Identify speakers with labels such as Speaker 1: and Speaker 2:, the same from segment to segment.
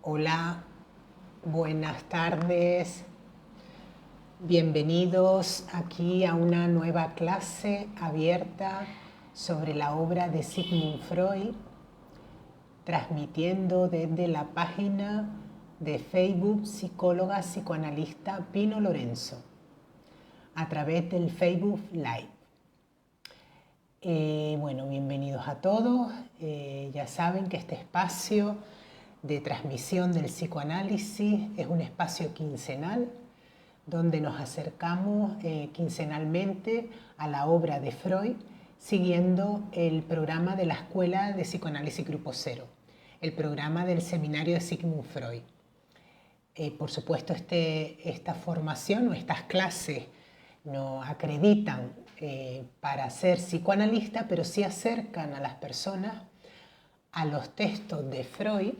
Speaker 1: Hola, buenas tardes. Bienvenidos aquí a una nueva clase abierta sobre la obra de Sigmund Freud, transmitiendo desde la página de Facebook psicóloga psicoanalista Pino Lorenzo, a través del Facebook Live. Bueno, bienvenidos a todos. Ya saben que este espacio de transmisión del psicoanálisis es un espacio quincenal donde nos acercamos quincenalmente a la obra de Freud siguiendo el programa de la Escuela de Psicoanálisis Grupo Cero, el programa del seminario de Sigmund Freud. Por supuesto, esta formación o estas clases no acreditan para ser psicoanalista, pero sí acercan a las personas a los textos de Freud,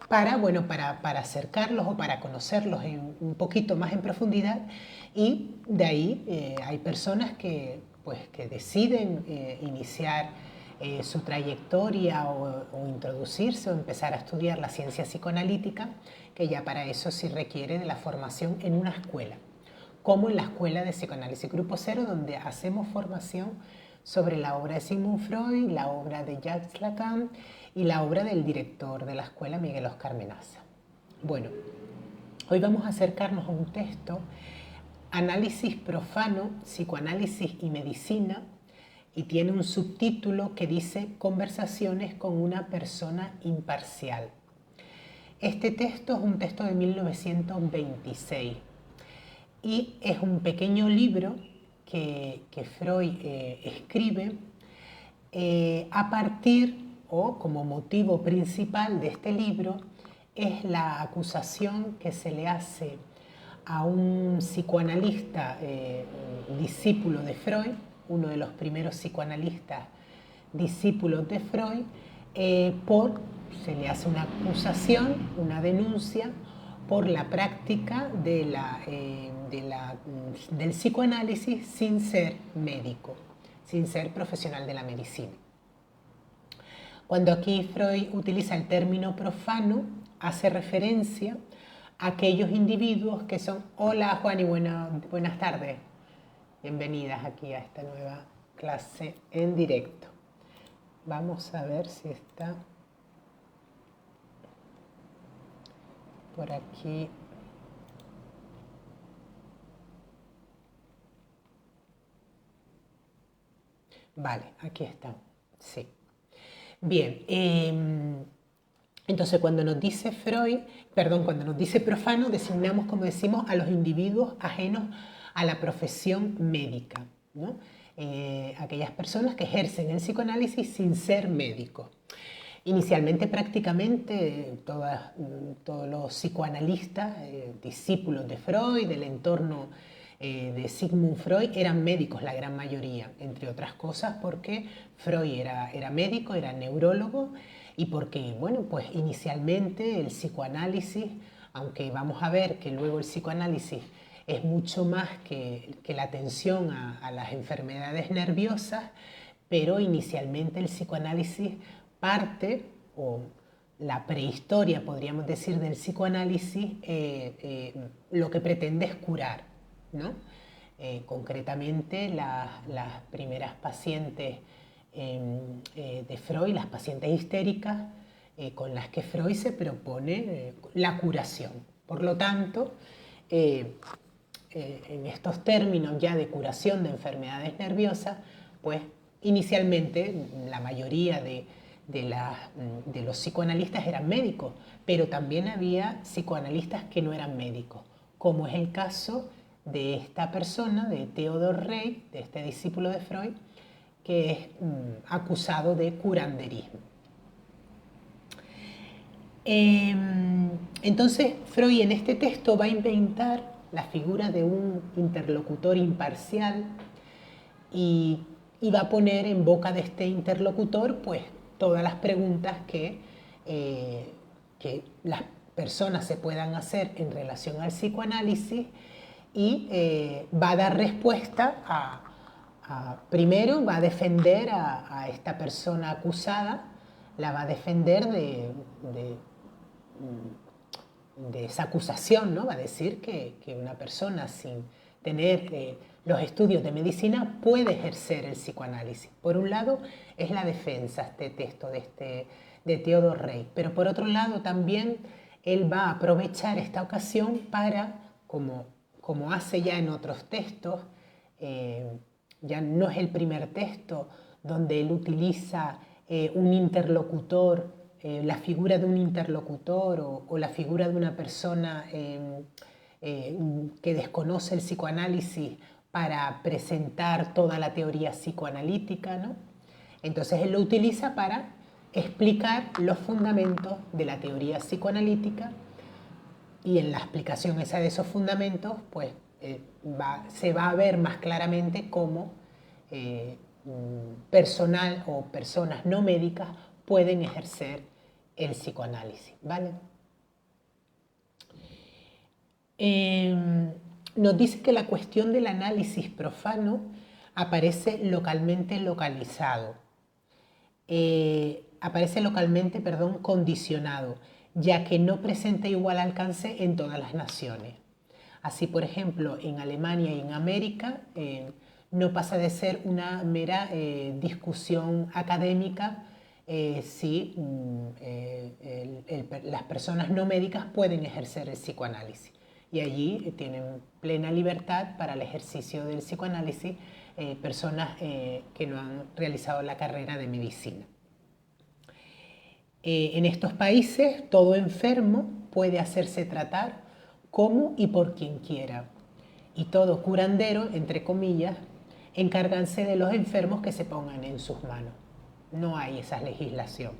Speaker 1: para acercarlos o para conocerlos un poquito más en profundidad, y de ahí hay personas que deciden iniciar su trayectoria o introducirse o empezar a estudiar la ciencia psicoanalítica, que ya para eso sí requiere de la formación en una escuela, como en la Escuela de Psicoanálisis Grupo Cero, donde hacemos formación sobre la obra de Sigmund Freud, la obra de Jacques Lacan y la obra del director de la escuela, Miguel Oscar Menaza. Bueno, hoy vamos a acercarnos a un texto, Análisis profano, psicoanálisis y medicina, y tiene un subtítulo que dice Conversaciones con una persona imparcial. Este texto es un texto de 1926 y es un pequeño libro que Freud escribe a partir o como motivo principal de este libro es la acusación que se le hace a un psicoanalista discípulo de Freud, uno de los primeros psicoanalistas discípulos de Freud, se le hace una acusación, una denuncia por la práctica del psicoanálisis sin ser médico, sin ser profesional de la medicina. Cuando aquí Freud utiliza el término profano, hace referencia a aquellos individuos que son... Hola Juan y buenas tardes. Bienvenidas aquí a esta nueva clase en directo. Vamos a ver si está por aquí. Vale, aquí está. Sí. Bien. Entonces, cuando nos dice profano, designamos, como decimos, a los individuos ajenos a la profesión médica, ¿no? Aquellas personas que ejercen el psicoanálisis sin ser médicos. Inicialmente, prácticamente, todos los psicoanalistas, discípulos de Freud, del entorno de Sigmund Freud, eran médicos, la gran mayoría, entre otras cosas porque Freud era médico, era neurólogo, y porque, bueno, pues inicialmente el psicoanálisis, aunque vamos a ver que luego el psicoanálisis es mucho más que la atención a las enfermedades nerviosas, pero inicialmente el psicoanálisis parte, o la prehistoria, podríamos decir, del psicoanálisis, lo que pretende es curar, ¿no? Concretamente, las primeras pacientes de Freud, las pacientes histéricas, con las que Freud se propone la curación. Por lo tanto, en estos términos ya de curación de enfermedades nerviosas, pues inicialmente la mayoría de los psicoanalistas eran médicos, pero también había psicoanalistas que no eran médicos, como es el caso de esta persona, de Theodor Reik, de este discípulo de Freud, que es acusado de curanderismo. Entonces, Freud en este texto va a inventar la figura de un interlocutor imparcial y va a poner en boca de este interlocutor pues todas las preguntas que las personas se puedan hacer en relación al psicoanálisis, y va a dar respuesta primero va a defender a esta persona acusada, la va a defender de esa acusación, ¿no? Va a decir que una persona sin tener los estudios de medicina puede ejercer el psicoanálisis. Por un lado es la defensa, este texto de Theodor Rey, pero por otro lado también él va a aprovechar esta ocasión para, como hace ya en otros textos, ya no es el primer texto donde él utiliza un interlocutor, la figura de un interlocutor o la figura de una persona que desconoce el psicoanálisis para presentar toda la teoría psicoanalítica, ¿no? Entonces él lo utiliza para explicar los fundamentos de la teoría psicoanalítica, y en la explicación esa de esos fundamentos pues se va a ver más claramente cómo personal o personas no médicas pueden ejercer el psicoanálisis, ¿vale? Nos dice que la cuestión del análisis profano aparece localmente localizado. Condicionado, ya que no presenta igual alcance en todas las naciones. Así, por ejemplo, en Alemania y en América no pasa de ser una mera discusión académica si las personas no médicas pueden ejercer el psicoanálisis. Y allí tienen plena libertad para el ejercicio del psicoanálisis personas que no han realizado la carrera de medicina. En estos países, todo enfermo puede hacerse tratar como y por quien quiera. Y todo curandero, entre comillas, encárganse de los enfermos que se pongan en sus manos. No hay esa legislación.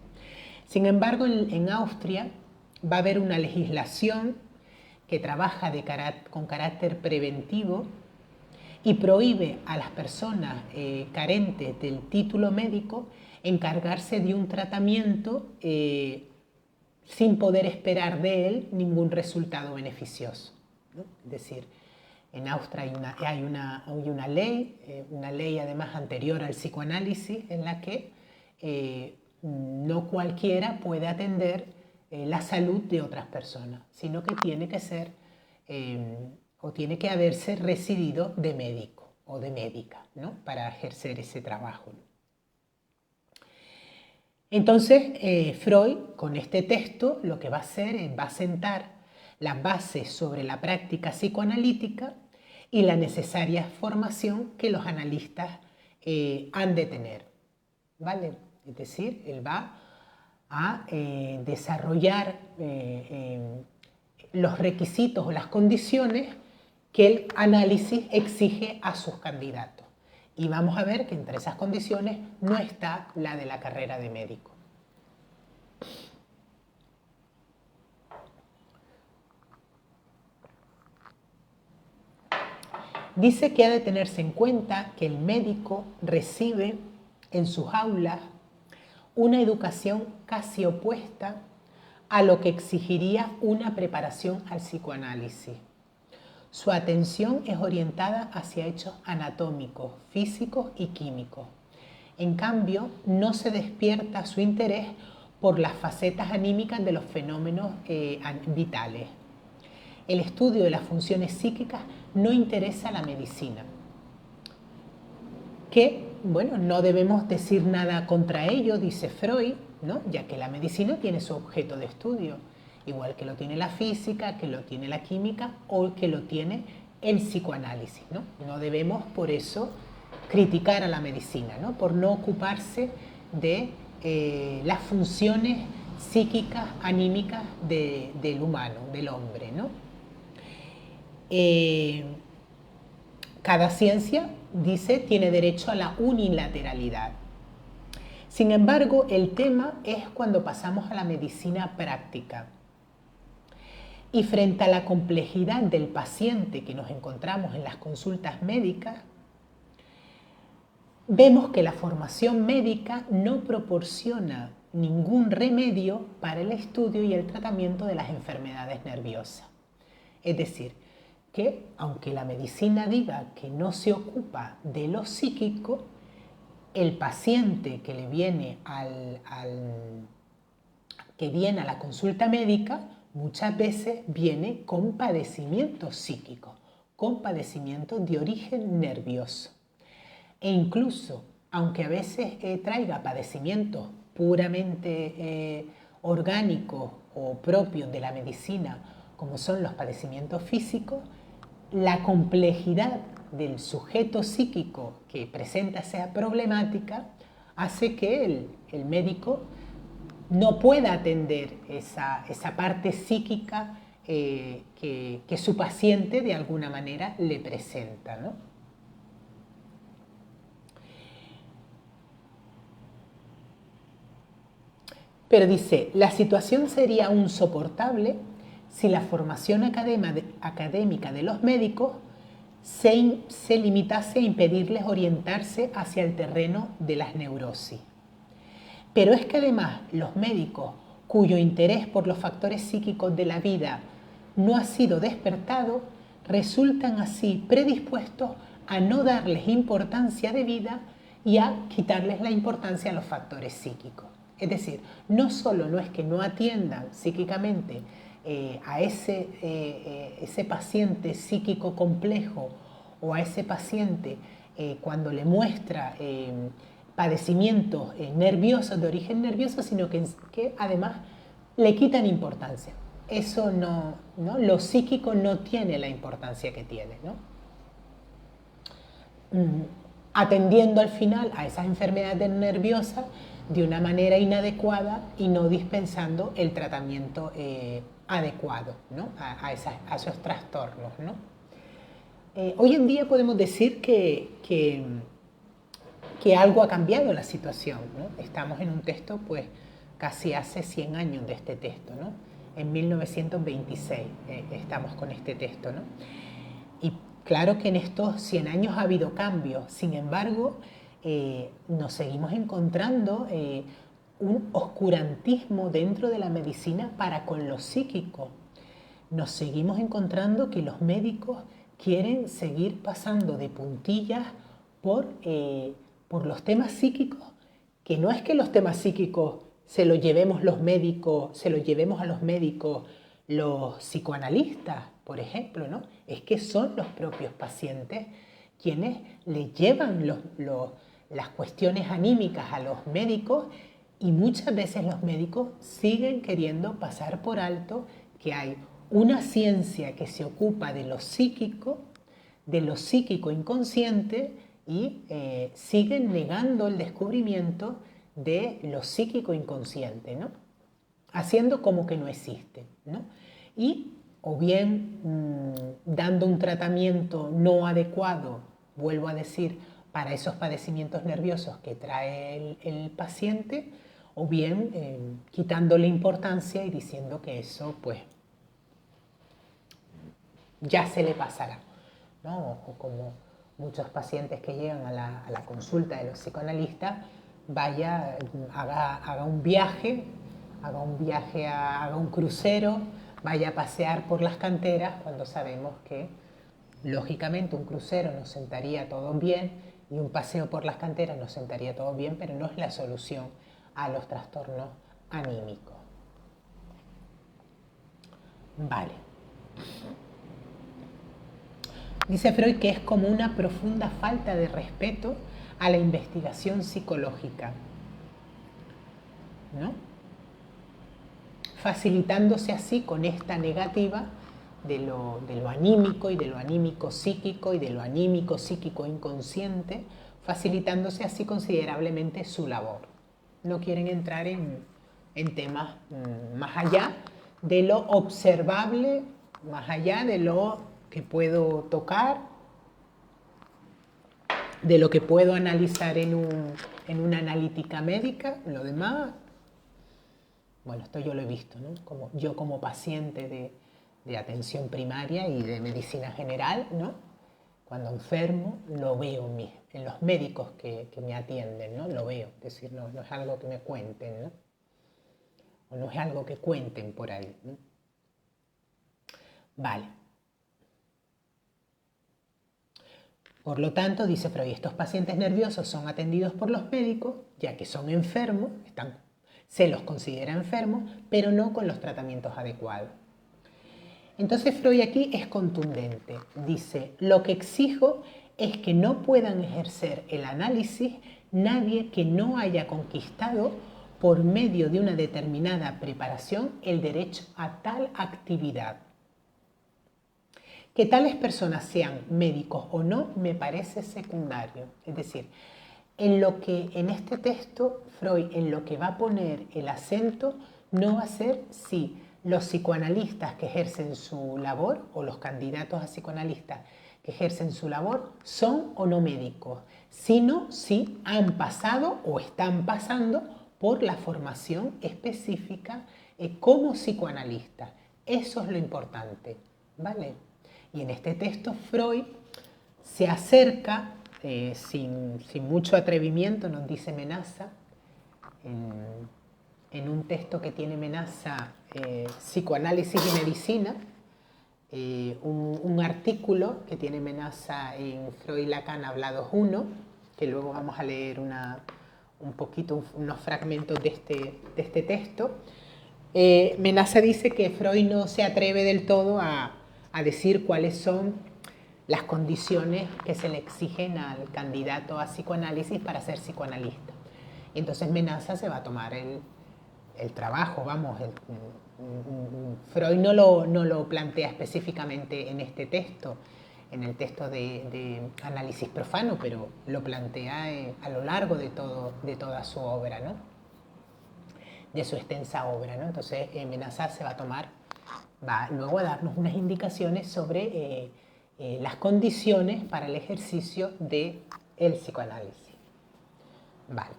Speaker 1: Sin embargo, en Austria va a haber una legislación que trabaja con carácter preventivo y prohíbe a las personas carentes del título médico encargarse de un tratamiento sin poder esperar de él ningún resultado beneficioso, ¿no? Es decir, en Austria hay una ley además anterior al psicoanálisis en la que no cualquiera puede atender la salud de otras personas, sino que tiene que ser o tiene que haberse recibido de médico o de médica, ¿no? Para ejercer ese trabajo, ¿no? Entonces, Freud, con este texto, lo que va a hacer es va a sentar las bases sobre la práctica psicoanalítica y la necesaria formación que los analistas han de tener, ¿vale? Es decir, él va a desarrollar los requisitos o las condiciones que el análisis exige a sus candidatos. Y vamos a ver que entre esas condiciones no está la de la carrera de médico. Dice que ha de tenerse en cuenta que el médico recibe en sus aulas una educación casi opuesta a lo que exigiría una preparación al psicoanálisis. Su atención es orientada hacia hechos anatómicos, físicos y químicos. En cambio, no se despierta su interés por las facetas anímicas de los fenómenos vitales. El estudio de las funciones psíquicas no interesa a la medicina. Que, bueno, no debemos decir nada contra ello, dice Freud, ¿no? Ya que la medicina tiene su objeto de estudio, igual que lo tiene la física, que lo tiene la química o que lo tiene el psicoanálisis, ¿no? No debemos por eso criticar a la medicina, ¿no? Por no ocuparse de las funciones psíquicas, anímicas del humano, del hombre, ¿no? Cada ciencia, dice, tiene derecho a la unilateralidad. Sin embargo, el tema es cuando pasamos a la medicina práctica. Y frente a la complejidad del paciente que nos encontramos en las consultas médicas, vemos que la formación médica no proporciona ningún remedio para el estudio y el tratamiento de las enfermedades nerviosas. Es decir, que, aunque la medicina diga que no se ocupa de lo psíquico, el paciente que le viene que viene a la consulta médica muchas veces viene con padecimientos psíquicos, con padecimientos de origen nervioso. E incluso, aunque a veces traiga padecimientos puramente orgánicos o propios de la medicina, como son los padecimientos físicos, la complejidad del sujeto psíquico que presenta esa problemática hace que el médico no pueda atender esa parte psíquica que su paciente de alguna manera le presenta, ¿no? Pero dice, la situación sería aún soportable si la formación académica de los médicos se limitase a impedirles orientarse hacia el terreno de las neurosis. Pero es que además los médicos cuyo interés por los factores psíquicos de la vida no ha sido despertado, resultan así predispuestos a no darles importancia de vida y a quitarles la importancia a los factores psíquicos. Es decir, no solo no es que no atiendan psíquicamente a ese paciente psíquico complejo o a ese paciente cuando le muestra padecimientos nerviosos, de origen nervioso, sino que además le quitan importancia. Eso no, lo psíquico no tiene la importancia que tiene, ¿no? Atendiendo al final a esas enfermedades nerviosas de una manera inadecuada y no dispensando el tratamiento adecuado, ¿no? a esos trastornos, ¿no? Hoy en día podemos decir que algo ha cambiado la situación, ¿no? Estamos en un texto, pues, casi hace 100 años de este texto, ¿no? En 1926 estamos con este texto, ¿no? Y claro que en estos 100 años ha habido cambios, sin embargo, nos seguimos encontrando un oscurantismo dentro de la medicina para con lo psíquico. Nos seguimos encontrando que los médicos quieren seguir pasando de puntillas por los temas psíquicos, que no es que los temas psíquicos se los llevemos los médicos, se los llevemos a los médicos los psicoanalistas, por ejemplo, ¿no? Es que son los propios pacientes quienes les llevan las cuestiones anímicas a los médicos y muchas veces los médicos siguen queriendo pasar por alto que hay una ciencia que se ocupa de lo psíquico inconsciente y siguen negando el descubrimiento de lo psíquico inconsciente, ¿no? Haciendo como que no existe, ¿no? Y o bien dando un tratamiento no adecuado, vuelvo a decir, para esos padecimientos nerviosos que trae el paciente, o bien quitándole importancia y diciendo que eso pues ya se le pasará, ¿no? O como muchos pacientes que llegan a la consulta de los psicoanalistas, haga un viaje, haga un crucero, vaya a pasear por las canteras, cuando sabemos que, lógicamente, un crucero nos sentaría todo bien y un paseo por las canteras nos sentaría todo bien, pero no es la solución a los trastornos anímicos. Vale. Dice Freud que es como una profunda falta de respeto a la investigación psicológica, ¿no? Facilitándose así con esta negativa de lo anímico y de lo anímico psíquico y de lo anímico psíquico inconsciente, facilitándose así considerablemente su labor. No quieren entrar en temas más allá de lo observable, más allá de lo que puedo tocar, de lo que puedo analizar en una analítica médica. Lo demás, bueno, esto yo lo he visto, ¿no? Yo como paciente de atención primaria y de medicina general, ¿no? Cuando enfermo, lo veo en los médicos que me atienden, ¿no? Lo veo, es decir, no es algo que me cuenten, ¿no? O no es algo que cuenten por ahí, ¿no? Vale. Por lo tanto, dice Freud, estos pacientes nerviosos son atendidos por los médicos, ya que son enfermos, se los considera enfermos, pero no con los tratamientos adecuados. Entonces Freud aquí es contundente. Dice, lo que exijo es que no puedan ejercer el análisis nadie que no haya conquistado por medio de una determinada preparación el derecho a tal actividad. Que tales personas sean médicos o no me parece secundario. Es decir, en este texto Freud en lo que va a poner el acento no va a ser si los psicoanalistas que ejercen su labor o los candidatos a psicoanalistas que ejercen su labor son o no médicos, sino si han pasado o están pasando por la formación específica como psicoanalistas. Eso es lo importante, ¿vale? Y en este texto Freud se acerca, sin mucho atrevimiento, nos dice Menaza, en un texto que tiene Menaza, Psicoanálisis y Medicina, un artículo que tiene Menaza en Freud y Lacan Hablados 1, que luego vamos a leer un poquito, unos fragmentos de este texto. Menaza dice que Freud no se atreve del todo a decir cuáles son las condiciones que se le exigen al candidato a psicoanálisis para ser psicoanalista. Y entonces Menaza se va a tomar el trabajo, vamos, Freud no lo plantea específicamente en este texto, en el texto de Análisis Profano, pero lo plantea a lo largo de toda su obra, ¿no? De su extensa obra, ¿no? Entonces Menaza se va luego a darnos unas indicaciones sobre las condiciones para el ejercicio del psicoanálisis. Vale.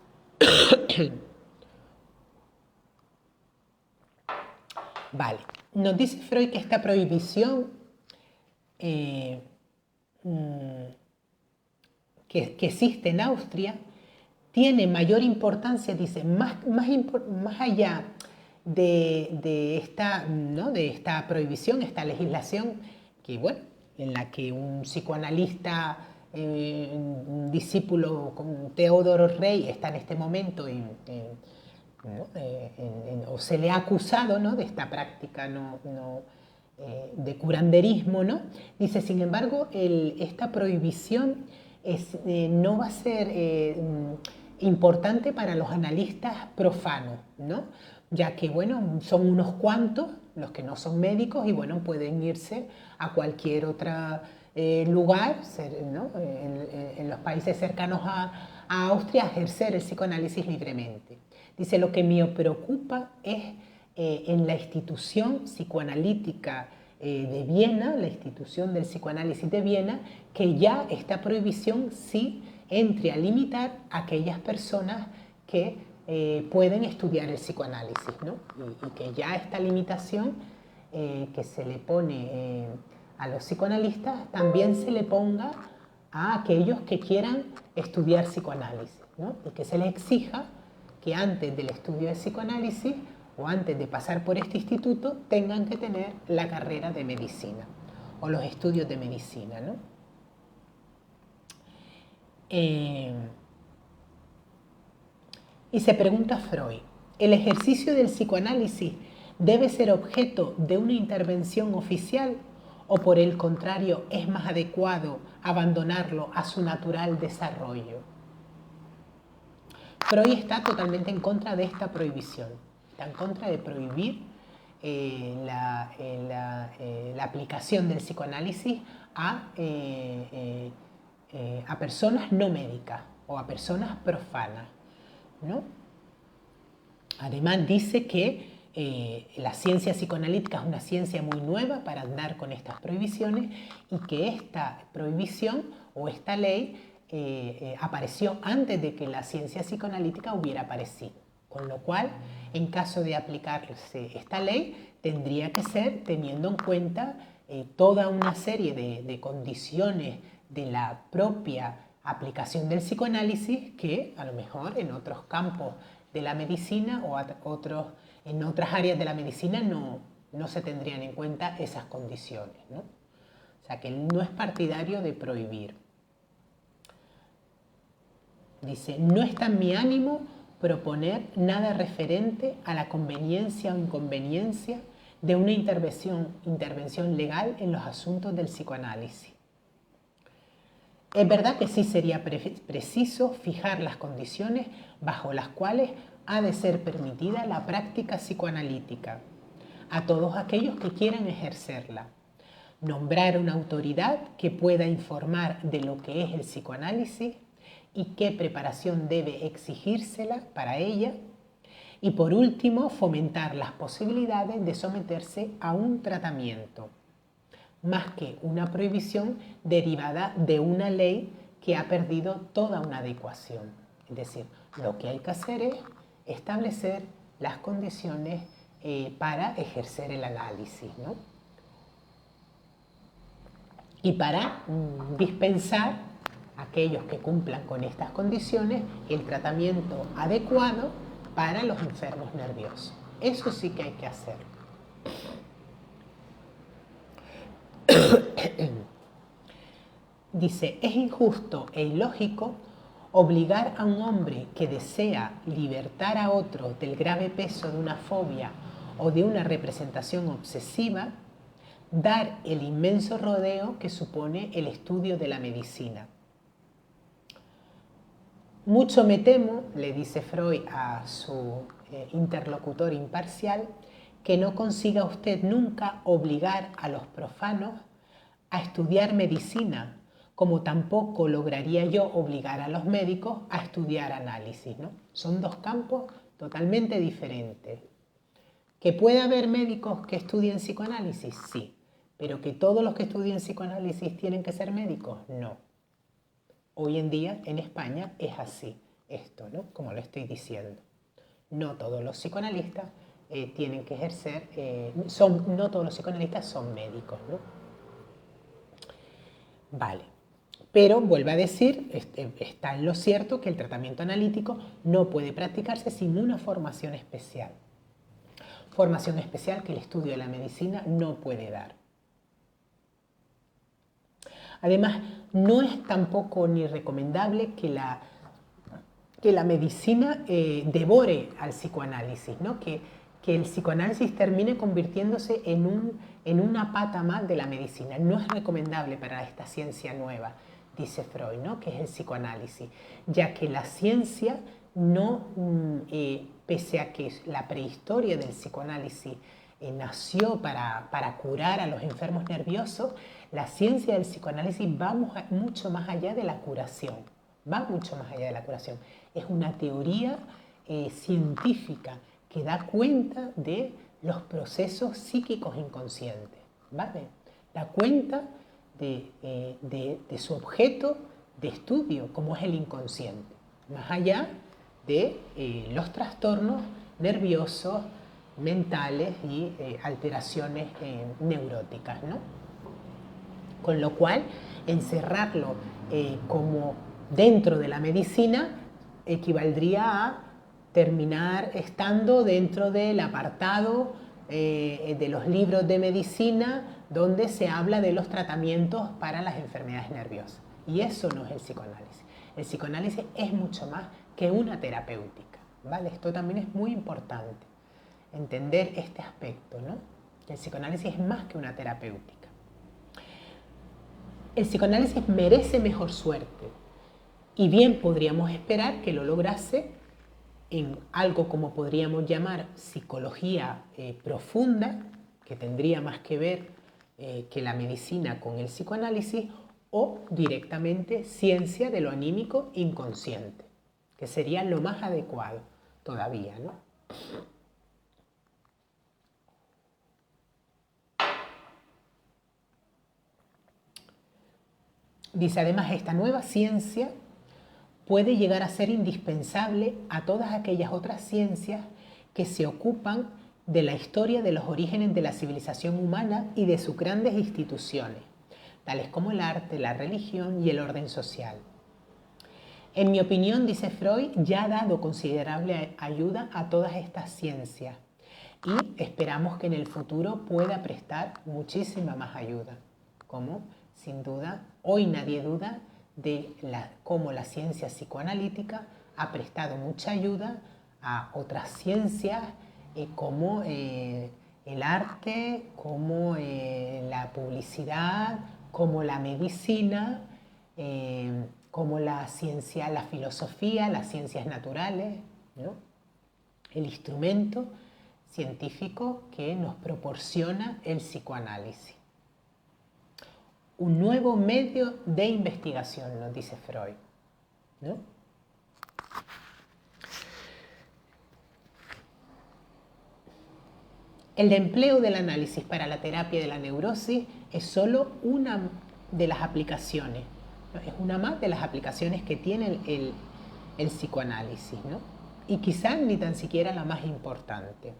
Speaker 1: Vale. Nos dice Freud que esta prohibición que existe en Austria tiene mayor importancia, dice, más allá de esta prohibición, esta legislación, que bueno, en la que un psicoanalista, un discípulo como Teodoro Rey está en este momento o se le ha acusado, ¿no?, de esta práctica de curanderismo, ¿no? Dice, sin embargo, esta prohibición no va a ser importante para los analistas profanos, ¿no? Ya que, bueno, son unos cuantos los que no son médicos y, bueno, pueden irse a cualquier otro lugar, ¿no?, en los países cercanos a Austria, a ejercer el psicoanálisis libremente. Dice, lo que me preocupa es en la institución psicoanalítica de Viena, la institución del psicoanálisis de Viena, que ya esta prohibición sí entre a limitar a aquellas personas que pueden estudiar el psicoanálisis, ¿no? Y que ya esta limitación que se le pone a los psicoanalistas también se le ponga a aquellos que quieran estudiar psicoanálisis, ¿no? Y que se les exija que antes del estudio de psicoanálisis o antes de pasar por este instituto tengan que tener la carrera de medicina o los estudios de medicina, ¿no? Y se pregunta Freud, ¿el ejercicio del psicoanálisis debe ser objeto de una intervención oficial o por el contrario es más adecuado abandonarlo a su natural desarrollo? Freud está totalmente en contra de esta prohibición, está en contra de prohibir la aplicación del psicoanálisis a personas no médicas o a personas profanas, ¿no? Además dice que la ciencia psicoanalítica es una ciencia muy nueva para andar con estas prohibiciones y que esta prohibición o esta ley apareció antes de que la ciencia psicoanalítica hubiera aparecido. Con lo cual, en caso de aplicarse esta ley, tendría que ser teniendo en cuenta toda una serie de condiciones de la propia aplicación del psicoanálisis que a lo mejor en otros campos de la medicina o en otras áreas de la medicina no se tendrían en cuenta esas condiciones, ¿no? O sea que él no es partidario de prohibir. Dice, no está en mi ánimo proponer nada referente a la conveniencia o inconveniencia de una intervención legal en los asuntos del psicoanálisis. Es verdad que sí sería preciso fijar las condiciones bajo las cuales ha de ser permitida la práctica psicoanalítica a todos aquellos que quieran ejercerla. Nombrar una autoridad que pueda informar de lo que es el psicoanálisis y qué preparación debe exigírsela para ella. Y por último, fomentar las posibilidades de someterse a un tratamiento, más que una prohibición derivada de una ley que ha perdido toda una adecuación. Es decir, lo que hay que hacer es establecer las condiciones para ejercer el análisis, ¿no? Y para dispensar a aquellos que cumplan con estas condiciones el tratamiento adecuado para los enfermos nerviosos. Eso sí que hay que hacer. Dice, es injusto e ilógico obligar a un hombre que desea libertar a otro del grave peso de una fobia o de una representación obsesiva, dar el inmenso rodeo que supone el estudio de la medicina. Mucho me temo, le dice Freud a su interlocutor imparcial, que no consiga usted nunca obligar a los profanos a estudiar medicina, como tampoco lograría yo obligar a los médicos a estudiar análisis, ¿no? Son dos campos totalmente diferentes. ¿Que puede haber médicos que estudien psicoanálisis? Sí. ¿Pero que todos los que estudien psicoanálisis tienen que ser médicos? No. Hoy en día en España es así, esto, ¿no? Como lo estoy diciendo. No todos los psicoanalistas tienen que ejercer, no todos los psicoanalistas son médicos, ¿no? Vale. Pero vuelvo a decir, está en lo cierto que el tratamiento analítico no puede practicarse sin una formación especial. Formación especial que el estudio de la medicina no puede dar. Además, no es tampoco ni recomendable que la medicina devore al psicoanálisis, ¿no? Que el psicoanálisis termine convirtiéndose en una pata más de la medicina. No es recomendable para esta ciencia nueva, dice Freud, ¿no? Que es el psicoanálisis, ya que la ciencia no, pese a que la prehistoria del psicoanálisis nació para curar a los enfermos nerviosos, la ciencia del psicoanálisis va mucho más allá de la curación. Va mucho más allá de la curación. Es una teoría científica que da cuenta de los procesos psíquicos inconscientes, ¿vale? Da cuenta de su objeto de estudio, como es el inconsciente, más allá de los trastornos nerviosos, mentales y alteraciones neuróticas, ¿no? Con lo cual, encerrarlo como dentro de la medicina equivaldría a terminar estando dentro del apartado de los libros de medicina donde se habla de los tratamientos para las enfermedades nerviosas. Y eso no es el psicoanálisis. El psicoanálisis es mucho más que una terapéutica, ¿vale? Esto también es muy importante, entender este aspecto, ¿no? El psicoanálisis es más que una terapéutica. El psicoanálisis merece mejor suerte y bien podríamos esperar que lo lograse en algo como podríamos llamar psicología profunda, que tendría más que ver que la medicina con el psicoanálisis, o directamente ciencia de lo anímico inconsciente, que sería lo más adecuado todavía, ¿no? Dice, además, esta nueva ciencia puede llegar a ser indispensable a todas aquellas otras ciencias que se ocupan de la historia de los orígenes de la civilización humana y de sus grandes instituciones, tales como el arte, la religión y el orden social. En mi opinión, dice Freud, ya ha dado considerable ayuda a todas estas ciencias y esperamos que en el futuro pueda prestar muchísima más ayuda, como sin duda hoy nadie duda de cómo la ciencia psicoanalítica ha prestado mucha ayuda a otras ciencias como el arte, como la publicidad, como la medicina, como la ciencia, la filosofía, las ciencias naturales, ¿no? El instrumento científico que nos proporciona el psicoanálisis. Un nuevo medio de investigación, nos dice Freud, ¿no? El empleo del análisis para la terapia de la neurosis es solo una de las aplicaciones, ¿no? Es una más de las aplicaciones que tiene el psicoanálisis, ¿no? Y quizás ni tan siquiera la más importante.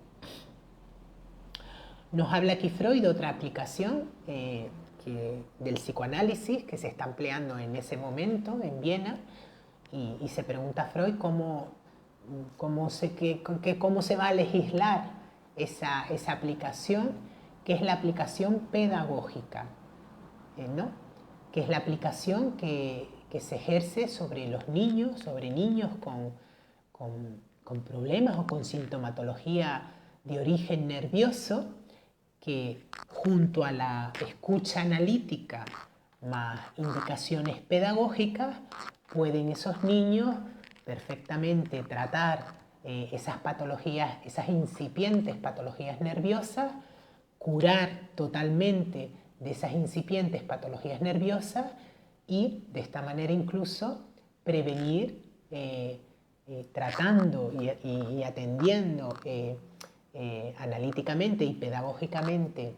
Speaker 1: Nos habla aquí Freud de otra aplicación del psicoanálisis que se está empleando en ese momento en Viena, y se pregunta a Freud cómo se va a legislar esa aplicación, que es la aplicación pedagógica, ¿no? Que es la aplicación que se ejerce sobre los niños, sobre niños con problemas o con sintomatología de origen nervioso, que junto a la escucha analítica más indicaciones pedagógicas, pueden esos niños perfectamente tratar esas patologías, esas incipientes patologías nerviosas, curar totalmente de esas incipientes patologías nerviosas y de esta manera incluso prevenir tratando y atendiendo analíticamente y pedagógicamente,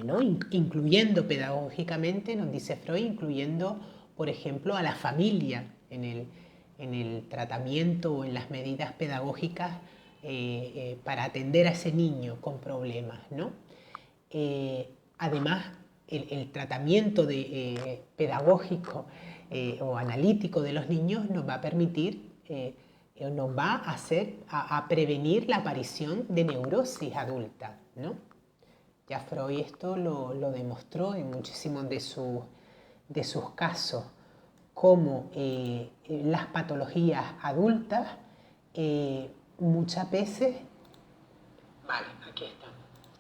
Speaker 1: ¿no? Incluyendo pedagógicamente, nos dice Freud, incluyendo, por ejemplo, a la familia en el tratamiento o en las medidas pedagógicas para atender a ese niño con problemas, ¿no? Además, el tratamiento pedagógico o analítico de los niños nos va a permitir, nos va a hacer a prevenir la aparición de neurosis adulta, ¿no? Ya Freud esto lo demostró en muchísimos de sus casos, como las patologías adultas muchas veces, vale, aquí está,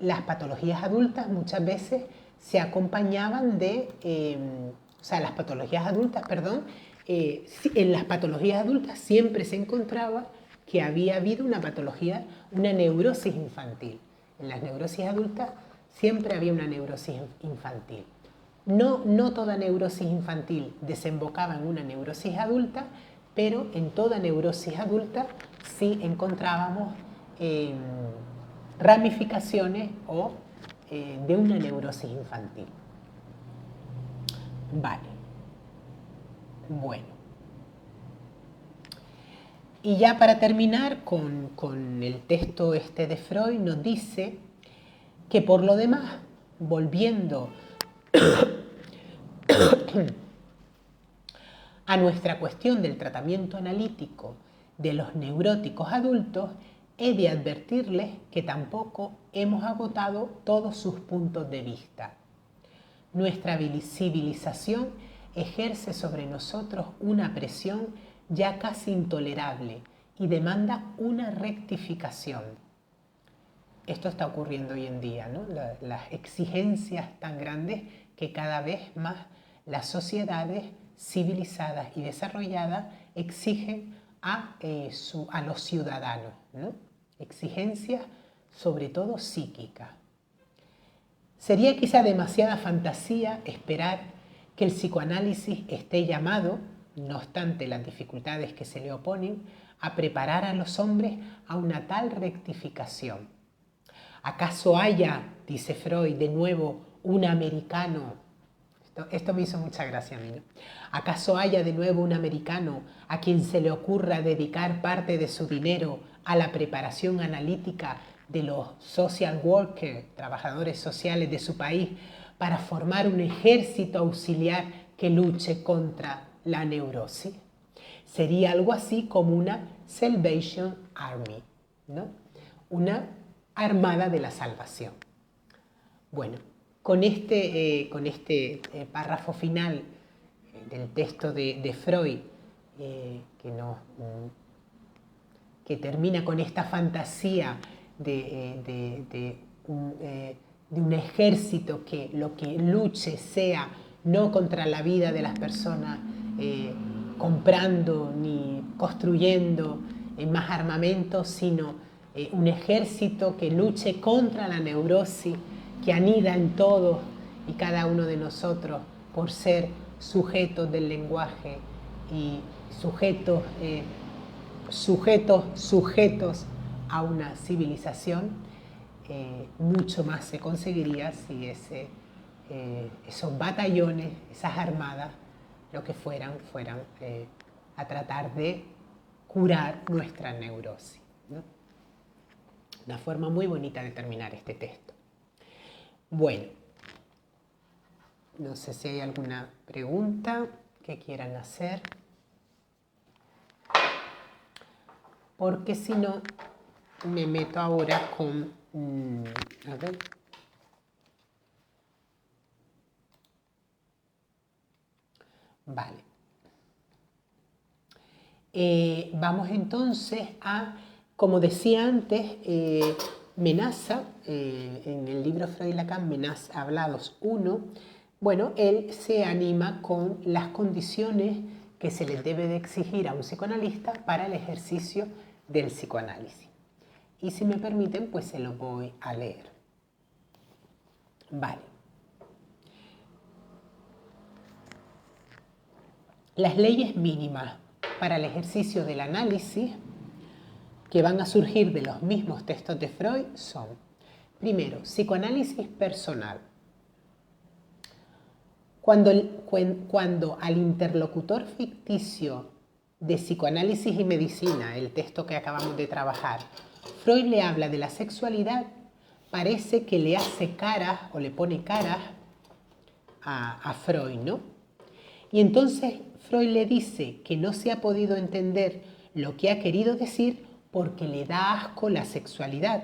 Speaker 1: las patologías adultas muchas veces se acompañaban las patologías adultas, perdón, en las patologías adultas siempre se encontraba que había habido una patología, una neurosis infantil. En las neurosis adultas siempre había una neurosis infantil. No toda neurosis infantil desembocaba en una neurosis adulta, pero en toda neurosis adulta sí encontrábamos ramificaciones de una neurosis infantil. Vale. Bueno. Y ya para terminar con el texto de Freud, nos dice que por lo demás, volviendo a nuestra cuestión del tratamiento analítico de los neuróticos adultos, he de advertirles que tampoco hemos agotado todos sus puntos de vista. Nuestra civilización ejerce sobre nosotros una presión ya casi intolerable y demanda una rectificación. Esto está ocurriendo hoy en día, ¿no? Las exigencias tan grandes que cada vez más las sociedades civilizadas y desarrolladas exigen a los ciudadanos, ¿no? Exigencias sobre todo psíquicas. Sería quizá demasiada fantasía esperar que el psicoanálisis esté llamado, no obstante las dificultades que se le oponen, a preparar a los hombres a una tal rectificación. ¿Acaso haya, dice Freud, de nuevo un americano? Esto me hizo mucha gracia a mí, ¿no? ¿Acaso haya de nuevo un americano a quien se le ocurra dedicar parte de su dinero a la preparación analítica de los social workers, trabajadores sociales de su país, para formar un ejército auxiliar que luche contra la neurosis? Sería algo así como una Salvation Army, ¿no? Una armada de la salvación. Bueno, con este párrafo final del texto de Freud, que termina con esta fantasía de un ejército que lo que luche sea no contra la vida de las personas, comprando ni construyendo más armamento, sino un ejército que luche contra la neurosis que anida en todos y cada uno de nosotros por ser sujetos del lenguaje y sujetos a una civilización. Mucho más se conseguiría si esos batallones, esas armadas, lo que fueran a tratar de curar nuestra neurosis, ¿no? Una forma muy bonita de terminar este texto. Bueno, no sé si hay alguna pregunta que quieran hacer, porque si no, me meto ahora con... a ver. Vale. Vamos entonces a, como decía antes, Menaza, en el libro Freud y Lacan, Menaza Hablados 1, bueno, él se anima con las condiciones que se le debe de exigir a un psicoanalista para el ejercicio del psicoanálisis. Y si me permiten, pues se lo voy a leer. Vale. Las leyes mínimas para el ejercicio del análisis que van a surgir de los mismos textos de Freud son, primero, psicoanálisis personal. Cuando al interlocutor ficticio de psicoanálisis y medicina, el texto que acabamos de trabajar, Freud le habla de la sexualidad, parece que le hace caras o le pone caras a Freud, ¿no? Y entonces Freud le dice que no se ha podido entender lo que ha querido decir porque le da asco la sexualidad.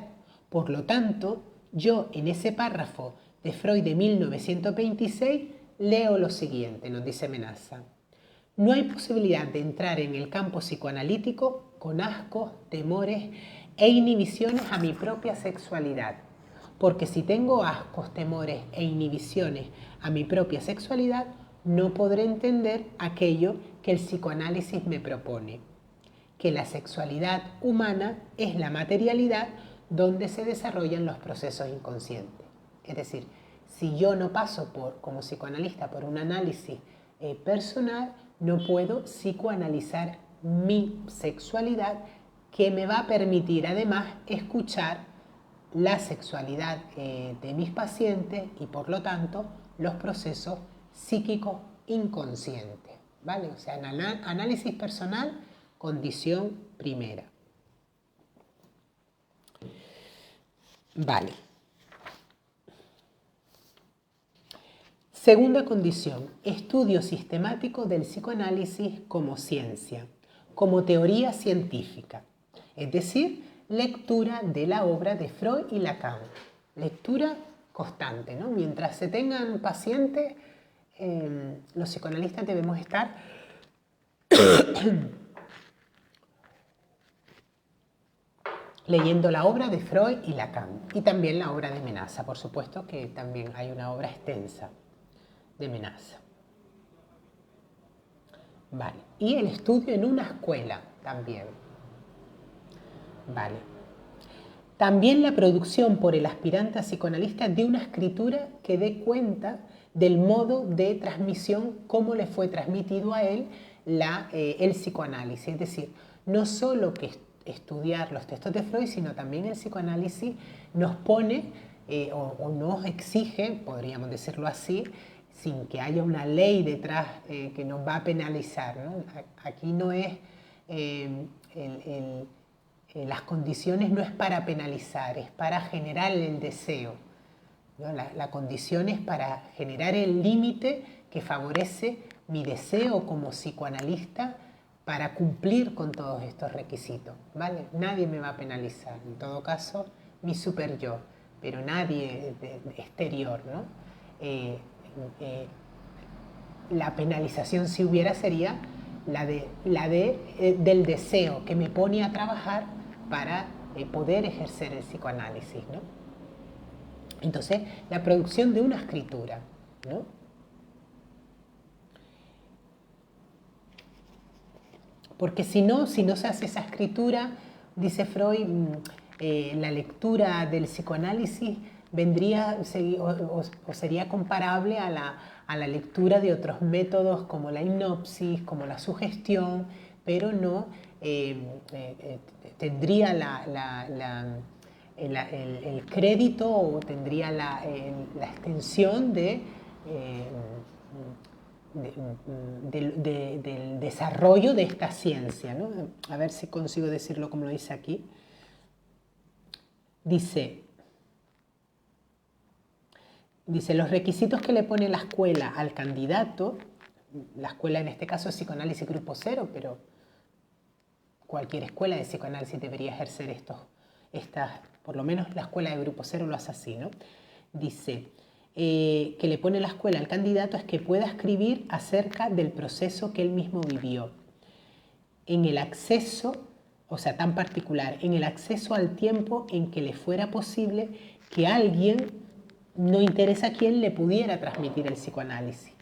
Speaker 1: Por lo tanto, yo en ese párrafo de Freud de 1926 leo lo siguiente, nos dice Menaza. No hay posibilidad de entrar en el campo psicoanalítico con ascos, temores e inhibiciones a mi propia sexualidad. Porque si tengo ascos, temores e inhibiciones a mi propia sexualidad, no podré entender aquello que el psicoanálisis me propone, que la sexualidad humana es la materialidad donde se desarrollan los procesos inconscientes. Es decir, si yo no paso como psicoanalista por un análisis personal, no puedo psicoanalizar mi sexualidad, que me va a permitir además escuchar la sexualidad de mis pacientes y por lo tanto los procesos psíquicos inconscientes, ¿vale? O sea, análisis personal, condición primera. Vale. Segunda condición, estudio sistemático del psicoanálisis como ciencia, como teoría científica, es decir, lectura de la obra de Freud y Lacan, lectura constante, ¿no? Mientras se tengan pacientes, los psicoanalistas debemos estar leyendo la obra de Freud y Lacan y también la obra de Menaza, por supuesto que también hay una obra extensa de Menaza. Vale. Y el estudio en una escuela también. Vale. También la producción por el aspirante a psicoanalista de una escritura que dé cuenta del modo de transmisión, cómo le fue transmitido a él el psicoanálisis. Es decir, no solo que estudiar los textos de Freud, sino también el psicoanálisis nos pone o nos exige, podríamos decirlo así, sin que haya una ley detrás que nos va a penalizar, ¿no? Aquí no es las condiciones no es para penalizar, es para generar el deseo, ¿no? La condición es para generar el límite que favorece mi deseo como psicoanalista para cumplir con todos estos requisitos, ¿vale? Nadie me va a penalizar, en todo caso, mi super yo, pero nadie exterior, ¿no? la penalización, si hubiera, sería del deseo que me pone a trabajar para poder ejercer el psicoanálisis, ¿no? Entonces, la producción de una escritura, ¿no? Porque si no se hace esa escritura, dice Freud, la lectura del psicoanálisis vendría o sería comparable a la lectura de otros métodos como la hipnosis, como la sugestión, pero no tendría el crédito o tendría la extensión del desarrollo de esta ciencia, ¿no? A ver si consigo decirlo como lo dice aquí. Dice, los requisitos que le pone la escuela al candidato, la escuela en este caso es psicoanálisis grupo 0, pero cualquier escuela de psicoanálisis debería ejercer por lo menos la escuela de grupo 0 lo hace así, ¿no? Dice, que le pone la escuela al candidato es que pueda escribir acerca del proceso que él mismo vivió. En el acceso, o sea, tan particular, en el acceso al tiempo en que le fuera posible que alguien, no interesa quién, le pudiera transmitir el psicoanálisis.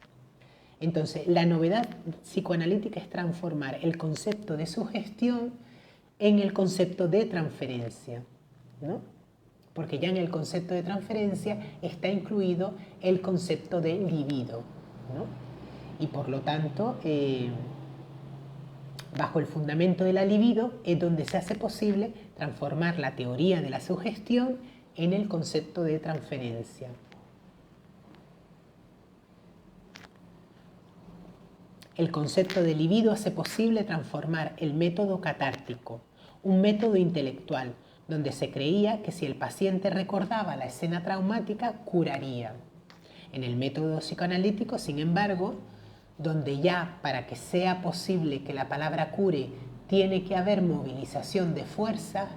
Speaker 1: Entonces, la novedad psicoanalítica es transformar el concepto de sugestión en el concepto de transferencia, ¿no? Porque ya en el concepto de transferencia está incluido el concepto de libido, ¿no? Y por lo tanto, bajo el fundamento de la libido es donde se hace posible transformar la teoría de la sugestión en el concepto de transferencia. El concepto de libido hace posible transformar el método catártico, un método intelectual, donde se creía que si el paciente recordaba la escena traumática, curaría. En el método psicoanalítico, sin embargo, donde ya para que sea posible que la palabra cure, tiene que haber movilización de fuerzas,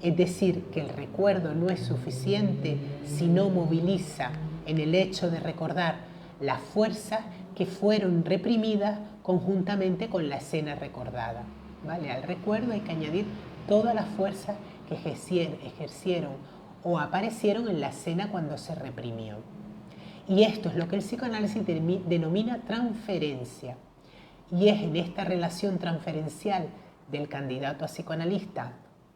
Speaker 1: es decir, que el recuerdo no es suficiente si no moviliza en el hecho de recordar las fuerzas que fueron reprimidas conjuntamente con la escena recordada, ¿vale? Al recuerdo hay que añadir todas las fuerzas que ejercieron o aparecieron en la escena cuando se reprimió. Y esto es lo que el psicoanálisis denomina transferencia. Y es en esta relación transferencial del candidato a psicoanalista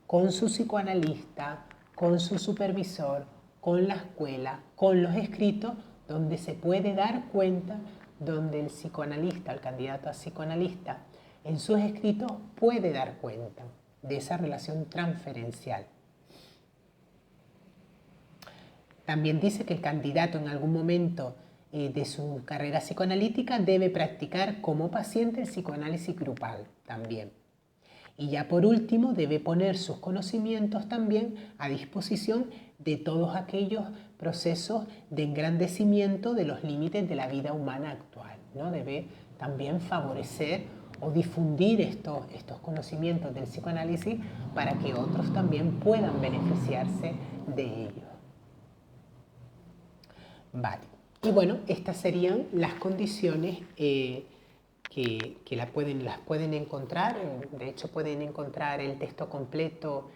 Speaker 1: con su psicoanalista, con su supervisor, con la escuela, con los escritos, donde se puede dar cuenta, donde el psicoanalista, el candidato a psicoanalista, en sus escritos puede dar cuenta de esa relación transferencial. También dice que el candidato en algún momento de su carrera psicoanalítica debe practicar como paciente el psicoanálisis grupal también. Y ya por último debe poner sus conocimientos también a disposición de todos aquellos procesos de engrandecimiento de los límites de la vida humana actual, ¿no? Debe también favorecer o difundir estos conocimientos del psicoanálisis para que otros también puedan beneficiarse de ellos. Vale. Y bueno, estas serían las condiciones que las pueden encontrar. De hecho, pueden encontrar el texto completo,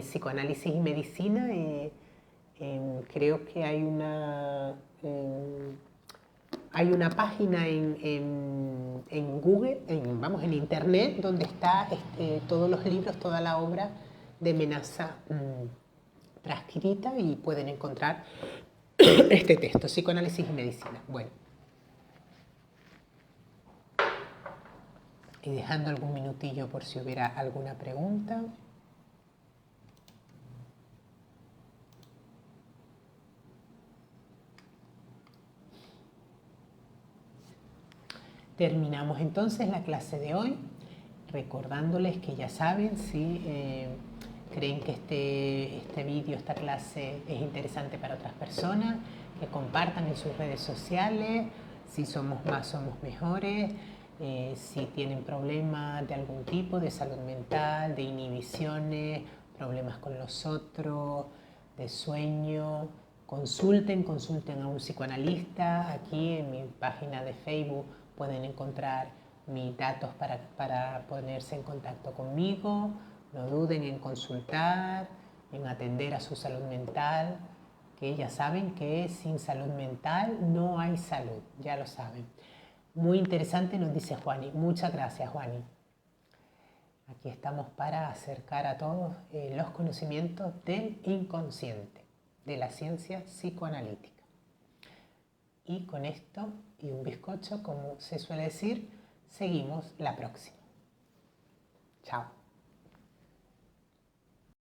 Speaker 1: Psicoanálisis y Medicina. Creo que hay una página en Google, en Internet, donde está todos los libros, toda la obra de Menaza transcrita, y pueden encontrar este texto, Psicoanálisis y Medicina. Bueno. Y dejando algún minutillo por si hubiera alguna pregunta. Terminamos entonces la clase de hoy, recordándoles que ya saben, si creen que este vídeo, esta clase es interesante para otras personas, que compartan en sus redes sociales. Si somos más, somos mejores. Si tienen problemas de algún tipo, de salud mental, de inhibiciones, problemas con los otros, de sueño, consulten a un psicoanalista. Aquí en mi página de Facebook pueden encontrar mis datos para ponerse en contacto conmigo. No duden en consultar, en atender a su salud mental, que ya saben que sin salud mental no hay salud, ya lo saben. Muy interesante nos dice Juani. Muchas gracias, Juani. Aquí estamos para acercar a todos los conocimientos del inconsciente, de la ciencia psicoanalítica. Y con esto y un bizcocho, como se suele decir, seguimos la próxima. Chao.